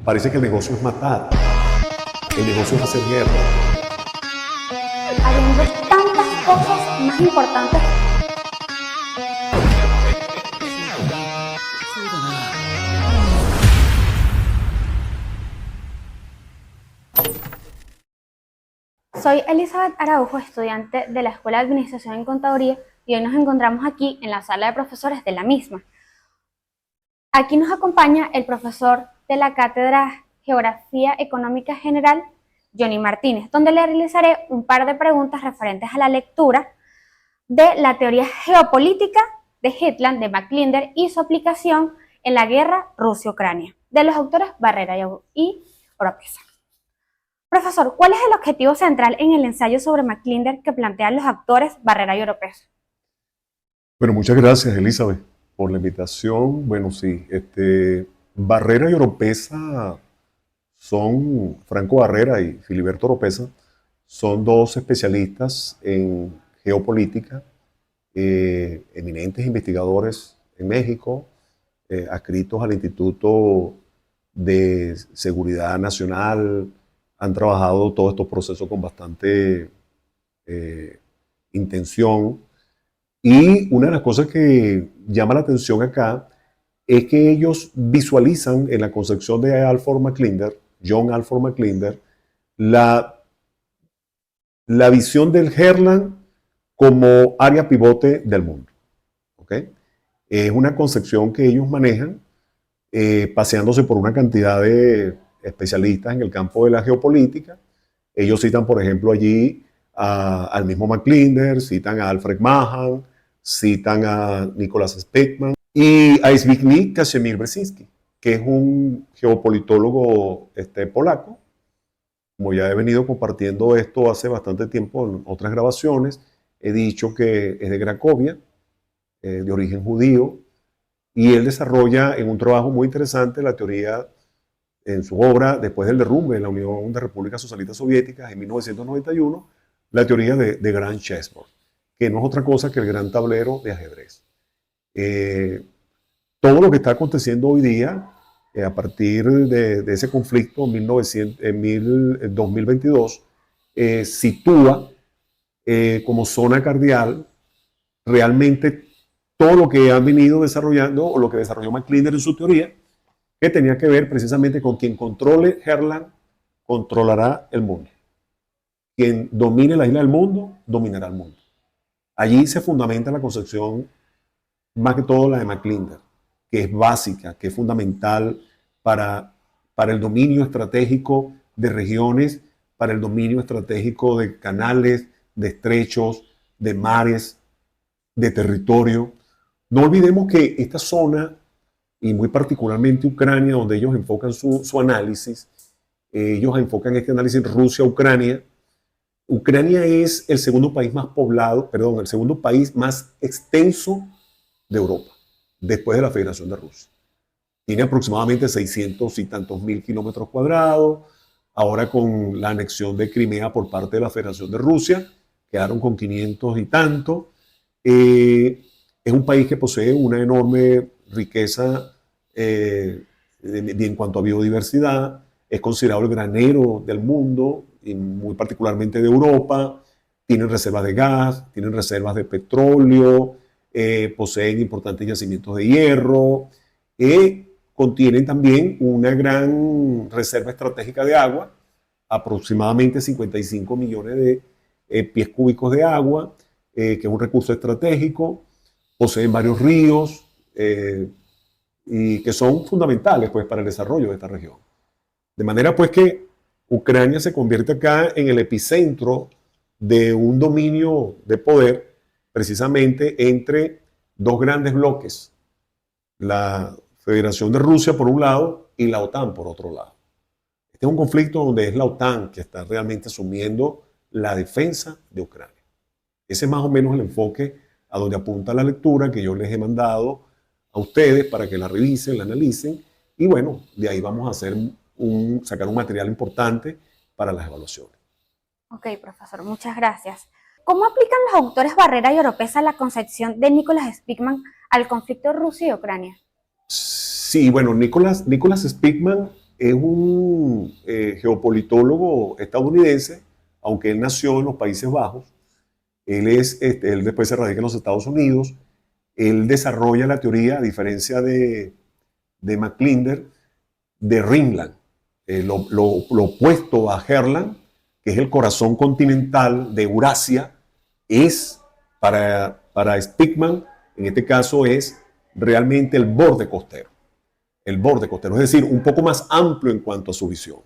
Parece que el negocio es matar, el negocio es hacer guerra. Habiendo tantas cosas más importantes. Soy Elizabeth Araujo, estudiante de la Escuela de Administración en Contaduría, y hoy nos encontramos aquí en la sala de profesores de la misma. Aquí nos acompaña el profesor de la Cátedra Geografía Económica General, Johnny Martínez, donde le realizaré un par de preguntas referentes a la lectura de la teoría geopolítica de Hetland de Maclinder y su aplicación en la guerra Rusia-Ucrania, de los autores Barrera y Oropesa. Profesor, ¿cuál es el objetivo central en el ensayo sobre Maclinder que plantean los autores Barrera y Oropesa? Bueno, muchas gracias, Elizabeth, por la invitación. Bueno, sí, Barrera y Oropesa son, Franco Barrera y Filiberto Oropesa, son dos especialistas en geopolítica, eminentes investigadores en México, adscritos al Instituto de Seguridad Nacional. Han trabajado todos estos procesos con bastante intención. Y una de las cosas que llama la atención acá es que ellos visualizan en la concepción de Alford Maclinder, John Alford Maclinder, la visión del Herland como área pivote del mundo. ¿Okay? Es una concepción que ellos manejan paseándose por una cantidad de especialistas en el campo de la geopolítica. Ellos citan, por ejemplo, allí al mismo Maclinder, citan a Alfred Mahan, citan a Nicholas Speckman y a Zbigniew Kazimierz-Brzezinski, que es un geopolitólogo polaco. Como ya he venido compartiendo esto hace bastante tiempo en otras grabaciones, he dicho que es de Cracovia, de origen judío, y él desarrolla en un trabajo muy interesante la teoría en su obra, después del derrumbe de la Unión de Repúblicas Socialistas Soviéticas en 1991, la teoría de Grand Chessboard, que no es otra cosa que el gran tablero de ajedrez. Todo lo que está aconteciendo hoy día, a partir de ese conflicto en 2022, sitúa como zona cardial realmente todo lo que han venido desarrollando o lo que desarrolló Maclinder en su teoría, que tenía que ver precisamente con quien controle Herland, controlará el mundo. Quien domine la isla del mundo, dominará el mundo. Allí se fundamenta la concepción, más que todo la de Maclinder, que es básica, que es fundamental para el dominio estratégico de regiones, para el dominio estratégico de canales, de estrechos, de mares, de territorio. No olvidemos que esta zona, y muy particularmente Ucrania, donde ellos enfocan su análisis, ellos enfocan este análisis Rusia-Ucrania. Ucrania es el segundo país más poblado, perdón, el segundo país más extenso de Europa, después de la Federación de Rusia. Tiene aproximadamente 600 y tantos mil kilómetros cuadrados. Ahora con la anexión de Crimea por parte de la Federación de Rusia, quedaron con 500 y tanto. Es un país que posee una enorme riqueza en cuanto a biodiversidad. Es considerado el granero del mundo, y muy particularmente de Europa. Tienen reservas de gas, tienen reservas de petróleo, poseen importantes yacimientos de hierro, contienen también una gran reserva estratégica de agua, aproximadamente 55 millones de pies cúbicos de agua, que es un recurso estratégico. Poseen varios ríos y que son fundamentales pues, para el desarrollo de esta región. De manera pues que Ucrania se convierte acá en el epicentro de un dominio de poder precisamente entre dos grandes bloques, la Federación de Rusia por un lado y la OTAN por otro lado. Este es un conflicto donde es la OTAN que está realmente asumiendo la defensa de Ucrania. Ese es más o menos el enfoque a donde apunta la lectura que yo les he mandado a ustedes para que la revisen, la analicen, y bueno, de ahí vamos a hacer sacar un material importante para las evaluaciones. Ok, profesor, muchas gracias. ¿Cómo aplican los autores Barrera y Oropesa la concepción de Nicholas Speckman al conflicto Rusia y Ucrania? Sí, bueno, Nicholas Speckman es un geopolitólogo estadounidense, aunque él nació en los Países Bajos. Él después se radica en los Estados Unidos. Él desarrolla la teoría, a diferencia de Maclinder, de Ringland, lo opuesto a Herland, que es el corazón continental de Eurasia, es para Speakman, en este caso, es realmente el borde costero. El borde costero, es decir, un poco más amplio en cuanto a su visión.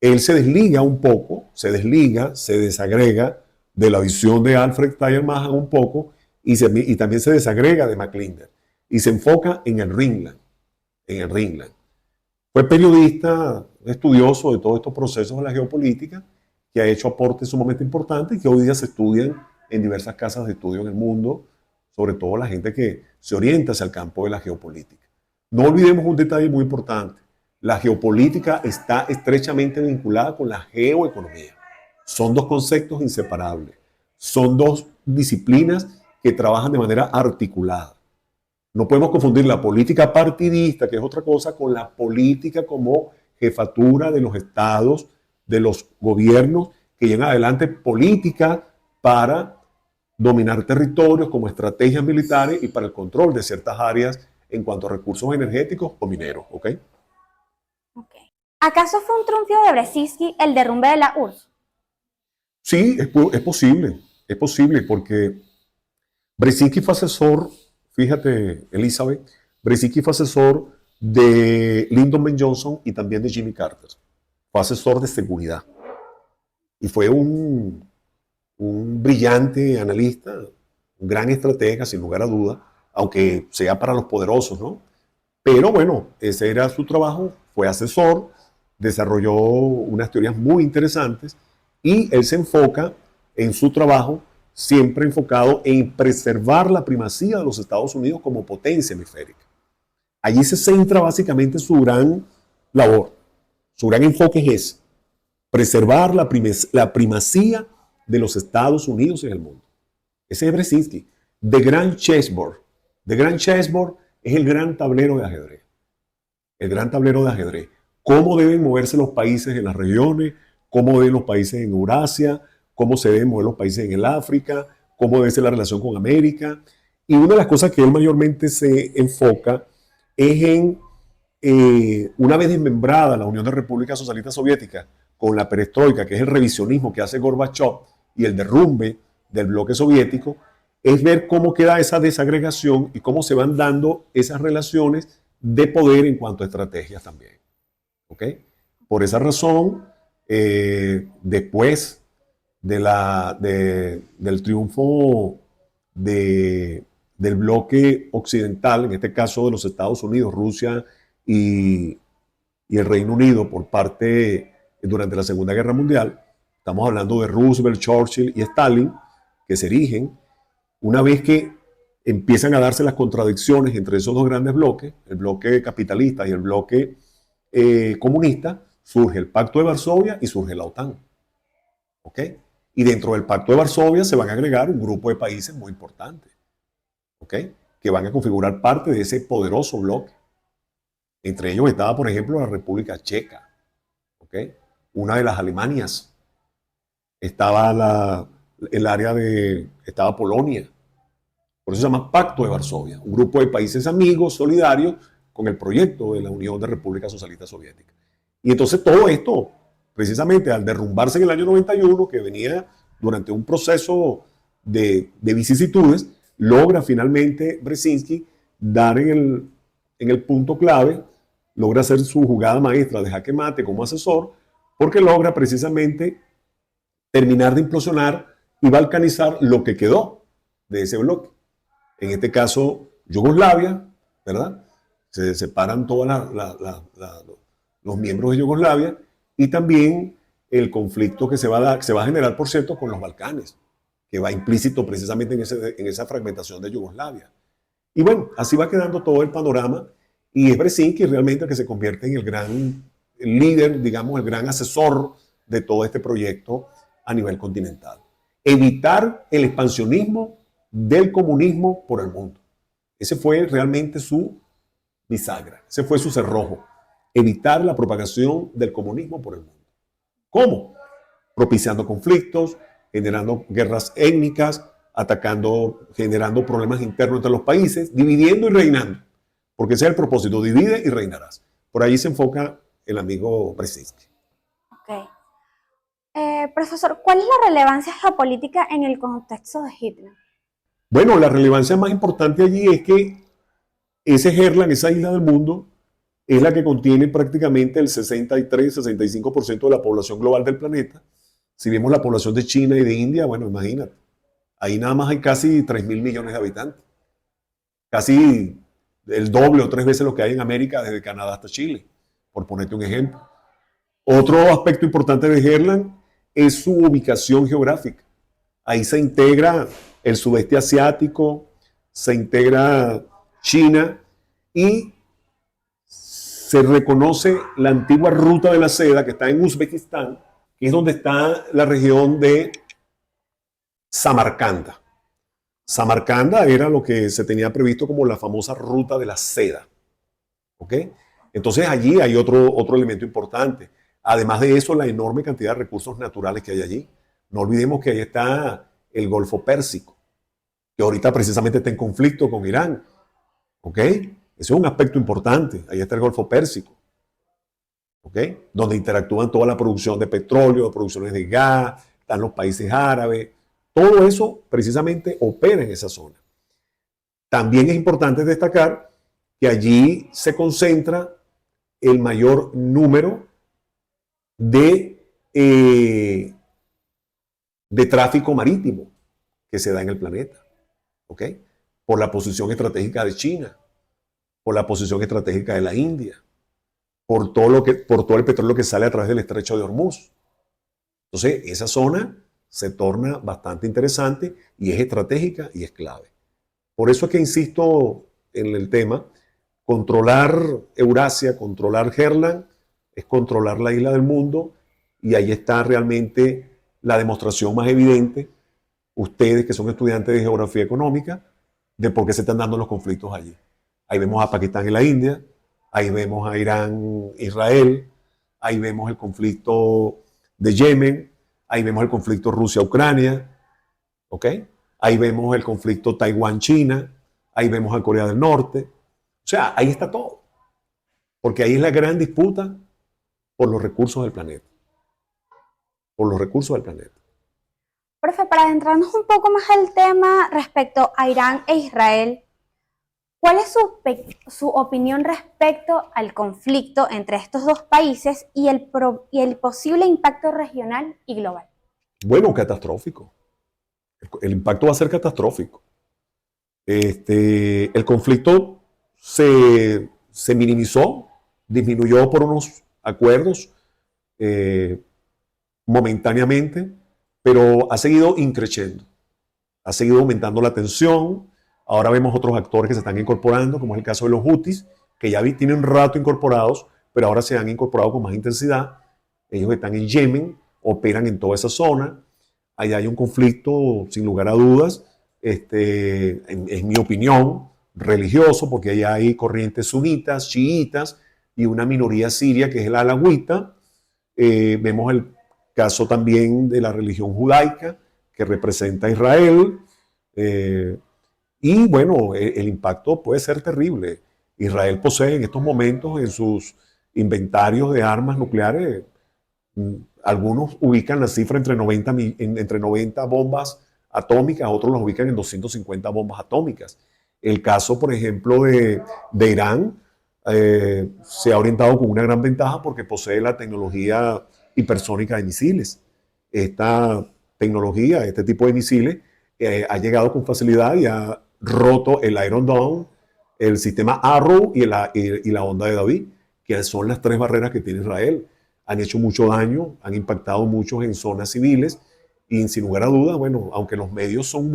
Él se desliga un poco, se desagrega de la visión de Alfred Steinmeier un poco y también se desagrega de Maclinder y se enfoca en el Ringland. Fue periodista, estudioso de todos estos procesos de la geopolítica, que ha hecho aportes sumamente importantes y que hoy día se estudian en diversas casas de estudio en el mundo, sobre todo la gente que se orienta hacia el campo de la geopolítica. No olvidemos un detalle muy importante. La geopolítica está estrechamente vinculada con la geoeconomía. Son dos conceptos inseparables. Son dos disciplinas que trabajan de manera articulada. No podemos confundir la política partidista, que es otra cosa, con la política como jefatura de los estados, de los gobiernos que llevan adelante política para dominar territorios como estrategias militares y para el control de ciertas áreas en cuanto a recursos energéticos o mineros. ¿Ok? ¿Acaso fue un triunfo de Brzezinski el derrumbe de la URSS? Sí, es posible porque Brzezinski fue asesor, fíjate, Elizabeth, Brzezinski fue asesor de Lyndon B. Johnson y también de Jimmy Carter. Fue asesor de seguridad. Y fue un brillante analista, un gran estratega, sin lugar a duda, aunque sea para los poderosos, ¿no? Pero bueno, ese era su trabajo, fue asesor, desarrolló unas teorías muy interesantes y él se enfoca en su trabajo siempre enfocado en preservar la primacía de los Estados Unidos como potencia hemisférica. Allí se centra básicamente su gran labor, su gran enfoque es ese, preservar la primacía de los Estados Unidos en el mundo. Ese es Brzezinski. The Grand Chessboard. The Grand Chessboard es el gran tablero de ajedrez. El gran tablero de ajedrez. Cómo deben moverse los países en las regiones, cómo deben los países en Eurasia, cómo se deben mover los países en el África, cómo debe ser la relación con América. Y una de las cosas que él mayormente se enfoca es en, una vez desmembrada la Unión de Repúblicas Socialistas Soviéticas con la perestroika, que es el revisionismo que hace Gorbachev y el derrumbe del bloque soviético, es ver cómo queda esa desagregación y cómo se van dando esas relaciones de poder en cuanto a estrategias también. ¿Ok? Por esa razón, después del triunfo del bloque occidental, en este caso de los Estados Unidos, Rusia y el Reino Unido por parte durante la Segunda Guerra Mundial, estamos hablando de Roosevelt, Churchill y Stalin, que se erigen, una vez que empiezan a darse las contradicciones entre esos dos grandes bloques, el bloque capitalista y el bloque comunista, surge el Pacto de Varsovia y surge la OTAN. ¿Ok? Y dentro del Pacto de Varsovia se van a agregar un grupo de países muy importantes, ¿ok? Que van a configurar parte de ese poderoso bloque. Entre ellos estaba, por ejemplo, la República Checa, ¿ok? Una de las Alemanias. Estaba estaba Polonia. Por eso se llama Pacto de Varsovia, un grupo de países amigos, solidarios, con el proyecto de la Unión de Repúblicas Socialistas Soviéticas. Y entonces todo esto, precisamente al derrumbarse en el año 91, que venía durante un proceso de vicisitudes, logra finalmente Brzezinski dar en el punto clave, logra hacer su jugada maestra de jaque mate como asesor, porque logra precisamente terminar de implosionar y balcanizar lo que quedó de ese bloque. En este caso, Yugoslavia, ¿verdad? Se separan todos los miembros de Yugoslavia y también el conflicto que se va a generar, por cierto, con los Balcanes, que va implícito precisamente en esa fragmentación de Yugoslavia. Y bueno, así va quedando todo el panorama y es Brzezinski realmente el que se convierte en el gran líder, digamos, el gran asesor de todo este proyecto a nivel continental. Evitar el expansionismo del comunismo por el mundo. Ese fue realmente su bisagra, ese fue su cerrojo. evitar la propagación del comunismo por el mundo. ¿Cómo? Propiciando conflictos, generando guerras étnicas, generando problemas internos entre los países, dividiendo y reinando. Porque ese es el propósito, divide y reinarás. Por ahí se enfoca el amigo Brzezinski. Ok. Profesor, ¿cuál es la relevancia geopolítica en el contexto de Hitler? Bueno, la relevancia más importante allí es que ese Herland, esa isla del mundo, es la que contiene prácticamente el 63-65% de la población global del planeta. Si vemos la población de China y de India, bueno, imagínate, ahí nada más hay casi 3.000 millones de habitantes. Casi el doble o 3 veces lo que hay en América, desde Canadá hasta Chile, por ponerte un ejemplo. Otro aspecto importante de Herland es su ubicación geográfica. Ahí se integra el sudeste asiático, se integra China y se reconoce la antigua ruta de la seda que está en Uzbekistán, que es donde está la región de Samarcanda. Samarcanda era lo que se tenía previsto como la famosa ruta de la seda. ¿Ok? Entonces allí hay otro elemento importante. Además de eso, la enorme cantidad de recursos naturales que hay allí. No olvidemos que ahí está el Golfo Pérsico, que ahorita precisamente está en conflicto con Irán. ¿Ok? Ese es un aspecto importante. Ahí está el Golfo Pérsico. ¿Ok? Donde interactúan toda la producción de petróleo, producciones de gas, están los países árabes. Todo eso precisamente opera en esa zona. También es importante destacar que allí se concentra el mayor número de tráfico marítimo que se da en el planeta. ¿Ok? Por la posición estratégica de China, por la posición estratégica de la India, por todo el petróleo que sale a través del estrecho de Hormuz. Entonces, esa zona se torna bastante interesante y es estratégica y es clave. Por eso es que insisto en el tema, controlar Eurasia, controlar Herland, es controlar la isla del mundo y ahí está realmente la demostración más evidente, ustedes que son estudiantes de geografía económica, de por qué se están dando los conflictos allí. Ahí vemos a Pakistán y la India, ahí vemos a Irán, Israel, ahí vemos el conflicto de Yemen, ahí vemos el conflicto Rusia-Ucrania, ¿ok? Ahí vemos el conflicto Taiwán-China, ahí vemos a Corea del Norte. O sea, ahí está todo. Porque ahí es la gran disputa por los recursos del planeta. Por los recursos del planeta. Profe, para adentrarnos un poco más al tema respecto a Irán e Israel, ¿cuál es su opinión respecto al conflicto entre estos dos países y el posible impacto regional y global? Bueno, catastrófico. El impacto va a ser catastrófico. El conflicto se minimizó, disminuyó por unos acuerdos momentáneamente, pero ha seguido increciendo. Ha seguido aumentando la tensión. Ahora vemos otros actores que se están incorporando, como es el caso de los Houthis, que ya tienen un rato incorporados, pero ahora se han incorporado con más intensidad. Ellos están en Yemen, operan en toda esa zona. Allá hay un conflicto, sin lugar a dudas, en mi opinión, religioso, porque allá hay corrientes sunitas, chiitas y una minoría siria que es el alawita. Vemos el caso también de la religión judaica que representa a Israel. Y bueno, el impacto puede ser terrible. Israel posee en estos momentos en sus inventarios de armas nucleares, algunos ubican la cifra entre 90 bombas atómicas, otros los ubican en 250 bombas atómicas. El caso, por ejemplo, de Irán se ha orientado con una gran ventaja porque posee la tecnología hipersónica de misiles. Esta tecnología, este tipo de misiles, ha llegado con facilidad y ha roto el Iron Dome, el sistema Arrow y la onda de David, que son las 3 barreras que tiene Israel. Han hecho mucho daño, han impactado muchos en zonas civiles y sin lugar a dudas, bueno, aunque los medios son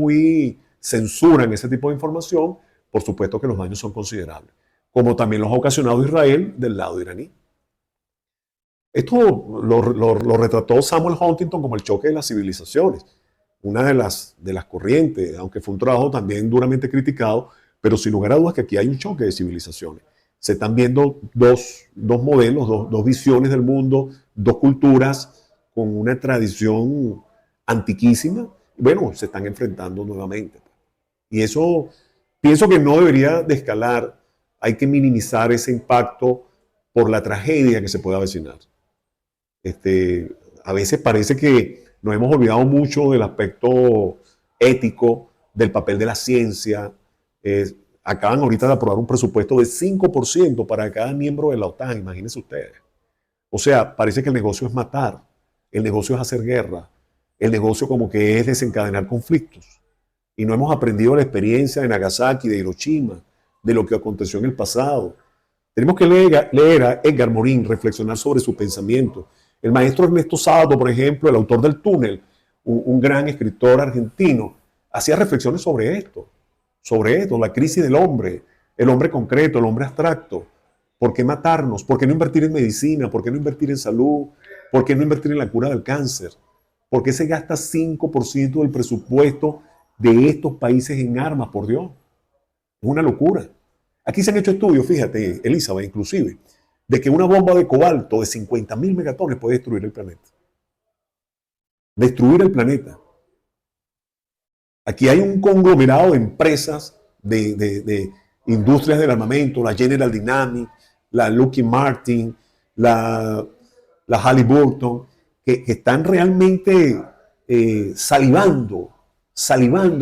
censuran ese tipo de información, por supuesto que los daños son considerables, como también los ha ocasionado Israel del lado iraní. Esto lo retrató Samuel Huntington como el choque de las civilizaciones, una de las corrientes, aunque fue un trabajo también duramente criticado, pero sin lugar a dudas que aquí hay un choque de civilizaciones. se están viendo dos modelos, dos visiones del mundo, dos culturas con una tradición antiquísima. Bueno, se están enfrentando nuevamente. Y eso pienso que no debería de escalar. Hay que minimizar ese impacto por la tragedia que se puede avecinar. A veces parece que nos hemos olvidado mucho del aspecto ético, del papel de la ciencia. Acaban ahorita de aprobar un presupuesto de 5% para cada miembro de la OTAN, imagínense ustedes. O sea, parece que el negocio es matar, el negocio es hacer guerra, el negocio como que es desencadenar conflictos. Y no hemos aprendido la experiencia de Nagasaki, de Hiroshima, de lo que aconteció en el pasado. Tenemos que leer a Edgar Morin, reflexionar sobre su pensamiento. El maestro Ernesto Sábato, por ejemplo, el autor del Túnel, un gran escritor argentino, hacía reflexiones sobre esto, la crisis del hombre, el hombre concreto, el hombre abstracto. ¿Por qué matarnos? ¿Por qué no invertir en medicina? ¿Por qué no invertir en salud? ¿Por qué no invertir en la cura del cáncer? ¿Por qué se gasta 5% del presupuesto de estos países en armas, por Dios? Es una locura. Aquí se han hecho estudios, fíjate, Elizabeth, inclusive, de que una bomba de cobalto de 50.000 megatones puede destruir el planeta. Destruir el planeta. Aquí hay un conglomerado de empresas, de industrias del armamento, la General Dynamics, la Lockheed Martin, la Halliburton, que están realmente salivando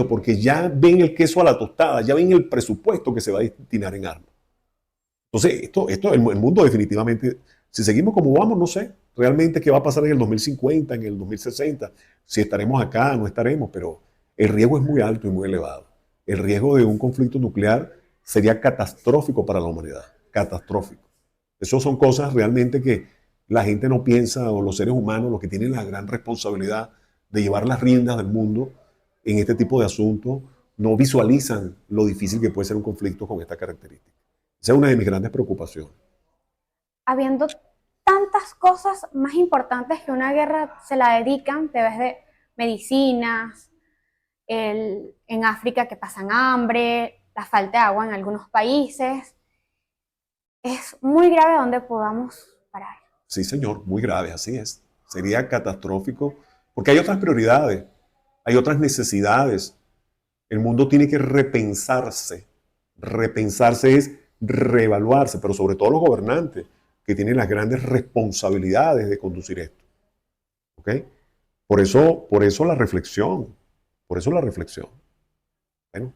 porque ya ven el queso a la tostada, ya ven el presupuesto que se va a destinar en armas. Entonces, el mundo definitivamente, si seguimos como vamos, no sé realmente qué va a pasar en el 2050, en el 2060, si estaremos acá, no estaremos, pero el riesgo es muy alto y muy elevado. El riesgo de un conflicto nuclear sería catastrófico para la humanidad, catastrófico. Esas son cosas realmente que la gente no piensa, o los seres humanos, los que tienen la gran responsabilidad de llevar las riendas del mundo en este tipo de asuntos, no visualizan lo difícil que puede ser un conflicto con esta característica. Esa es una de mis grandes preocupaciones. Habiendo tantas cosas más importantes que una guerra se la dedican, te ves de medicinas, en África que pasan hambre, la falta de agua en algunos países. Es muy grave donde podamos parar. Sí, señor, muy grave, así es. Sería catastrófico porque hay otras prioridades, hay otras necesidades. El mundo tiene que repensarse. Repensarse es reevaluarse, pero sobre todo los gobernantes, que tienen las grandes responsabilidades de conducir esto. ¿Ok? Por eso la reflexión. Por eso la reflexión. Bueno.